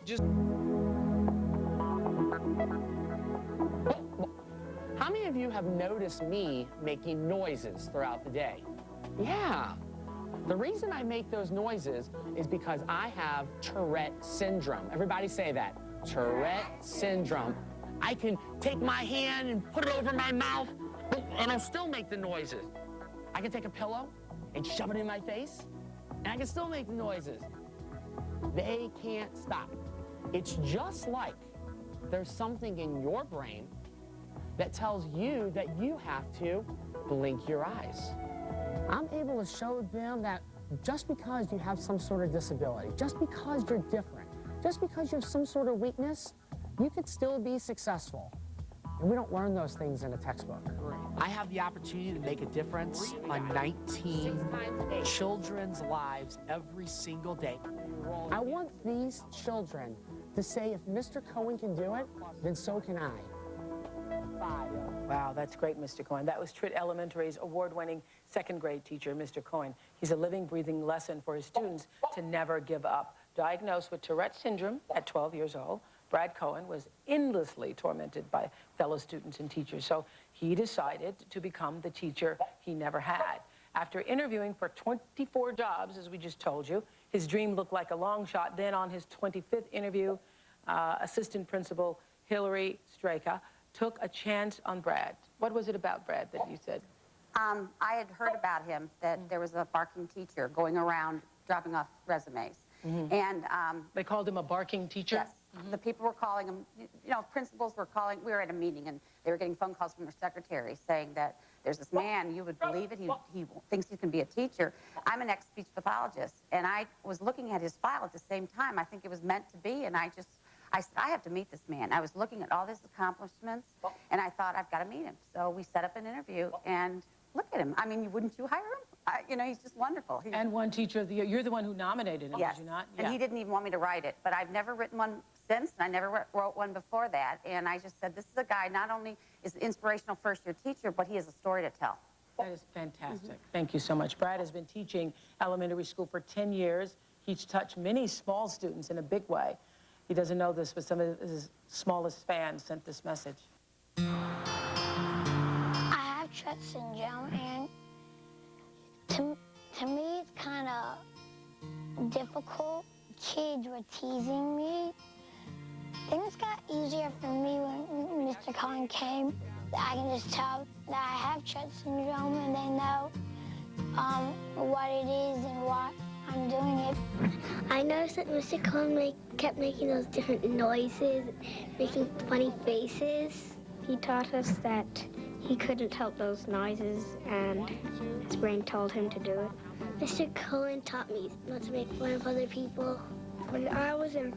Just... How many of you have noticed me making noises throughout the day? Yeah. The reason I make those noises is because I have Tourette syndrome. Everybody say that. Tourette syndrome. I can take my hand and put it over my mouth, and I'll still make the noises. I can take a pillow and shove it in my face, and I can still make the noises. They can't stop. It's just like there's something in your brain that tells you that you have to blink your eyes. I'm able to show them that just because you have some sort of disability, just because you're different, just because you have some sort of weakness, you could still be successful. And we don't learn those things in a textbook. I have the opportunity to make a difference on 19 children's lives every single day. I want these children to say, if Mr. Cohen can do it, then so can I. Wow, that's great, Mr. Cohen. That was Tourette Elementary's award-winning second-grade teacher, Mr. Cohen. He's a living, breathing lesson for his students to never give up. Diagnosed with Tourette syndrome at 12 years old, Brad Cohen was endlessly tormented by fellow students and teachers, so he decided to become the teacher he never had. After interviewing for 24 jobs, as we just told you, his dream looked like a long shot. Then on his 25th interview, assistant principal Hillary Straka took a chance on Brad. What was it about Brad that you said? I had heard about him, that there was a barking teacher going around dropping off resumes. And they called him a barking teacher? Yes. The people were calling him, you know, principals were calling. We were at a meeting, and they were getting phone calls from their secretary saying that there's this man, you would believe it, he thinks he can be a teacher. I'm an ex-speech pathologist, and I was looking at his file at the same time. I think it was meant to be, and I said, I have to meet this man. I was looking at all his accomplishments, and I thought, I've got to meet him. So we set up an interview, and look at him. I mean, wouldn't you hire him? You know, he's just wonderful. And won Teacher of the Year. You're the one who nominated him, yes. Did you not? And he didn't even want me to write it, but I've never written one since, and I never wrote one before that. And I just said, this is a guy, not only is an inspirational first-year teacher, but he has a story to tell. That is fantastic. Thank you so much. Brad has been teaching elementary school for 10 years. He's touched many small students in a big way. He doesn't know this, but some of his smallest fans sent this message. I have Tourette syndrome, and to me, it's kind of difficult. Kids were teasing me. Things got easier for me when Mr. Cohen came. I can just tell that I have Tourette syndrome, and they know what it is and why I'm doing it. I noticed that Mr. Cohen kept making those different noises, making funny faces. He taught us that he couldn't help those noises, and his brain told him to do it. Mr. Cohen taught me not to make fun of other people. When I was in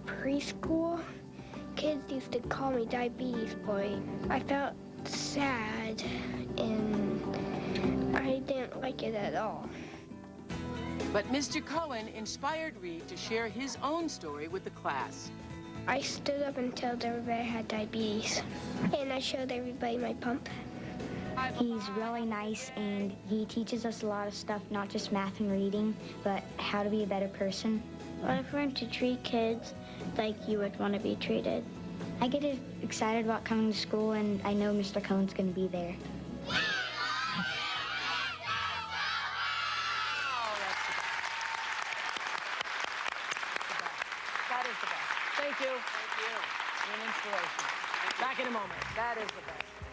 preschool, kids used to call me Diabetes Boy. I felt sad, and I didn't like it at all. But Mr. Cohen inspired Reed to share his own story with the class. I stood up and told everybody I had diabetes, and I showed everybody my pump. He's really nice, and he teaches us a lot of stuff, not just math and reading, but how to be a better person. I've learned to treat kids like you would want to be treated. I get excited about coming to school, and I know Mr. Cohen's going to be there. That is the best. Thank you. Thank you. You're an inspiration. Back in a moment. That is the best.